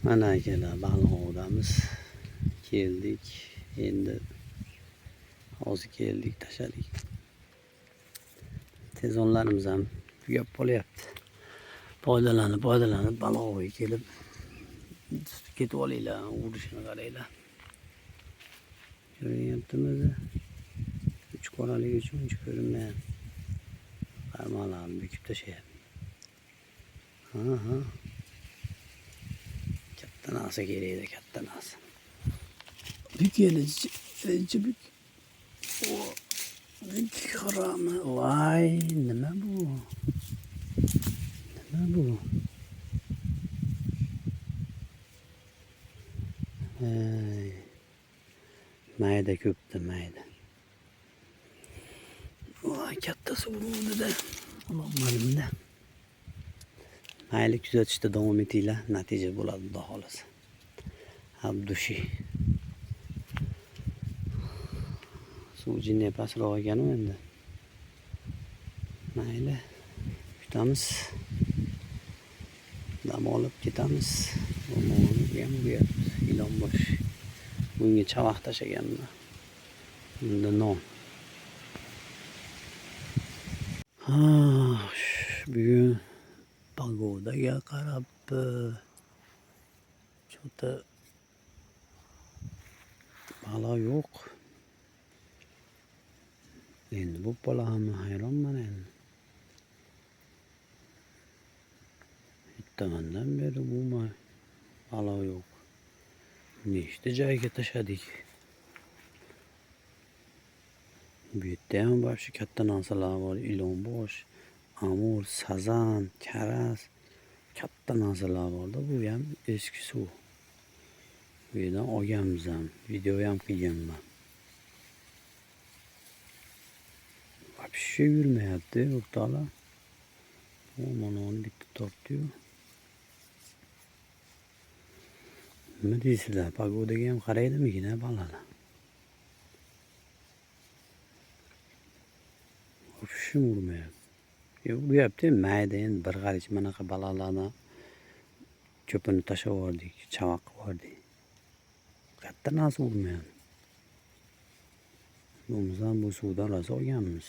Mana akalar baliq ovdamiz. Keldik. Endi hozir keldik, tashladik. Sezonlarimiz ham tugab qolyapti. Foydalanib baliq ovga kelib ketib olinglar, urishini qaranglar. Ko'ryaptimiz. Uch qoralik uchun uncha ko'rinmayapti. Barmoqlarni bukib tashlayapti. Ha. Katta narsa kerak, katta narsa. Bük elici bük. Bük haramı. Vay, nima bu? Nima bu? Hey. Mayda ko'pdi, mayda. Voy, kattasi uruvdi-da. Ololmadim-da. Mayli kuzatishda davom etinglar, natija bo'ladi xudo xolasa. Abdushi. Suv jinni pastroq ekan endi. Mayli. Kutamiz. Dam olib ketamiz. Ham bo'yapti. Ilon bosh. Bunga chavoq tashlaganman. Bunda non. Bugun pagodaga qarab chota balo yo'q. Endi bu bolamni hayronman endi. Bittamandan beri umuman balo yo'q. Nechta joyga tashladik. Bu yerda ham boshqa katta narsalar bor. Ilon bosh, amur, sazan, karas, katta narsalar borda. Bu ham eski suv. Bu yerdan olganmiz ham, video ham qilganman. Вообще yurmayapti o'rtoqlar. Mana uni bitta tortdi-yu. Nima deysizlar? Pagodaga ham qaraydimikin balalar. Вообще urmayapti. Uryapti, mayda endi bir qarich manaqa balalarni ko'pini tashlab yubordik, chavoq qilib yubordik. Katta narsa urmayapti. Biz ham bu suvdan rosa olganmiz.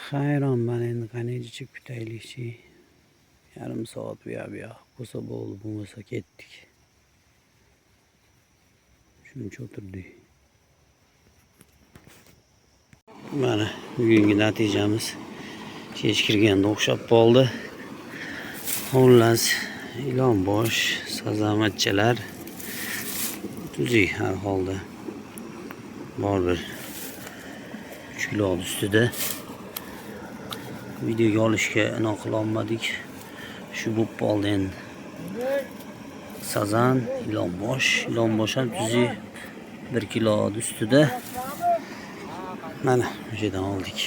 Hayronman endi qancha kutaylikchi. Yarim soat bu yoq. Bo'lsa bo'ldi, bo'lmasa ketdik. Shuncha o'tirdik. Mana bugungi natijamiz kech kirganda o'xshab qoldi. Xullas, ilon bosh, sazamatchalar tuzuk har holda. Baribir 3 kilo ustida. Videoga olishga inoq qila olmadik. Shu bo'lib qoldi endi. Sazan, ilon bosh ham tuzuk 1 kilo ustida. Mana o'shadan oldik.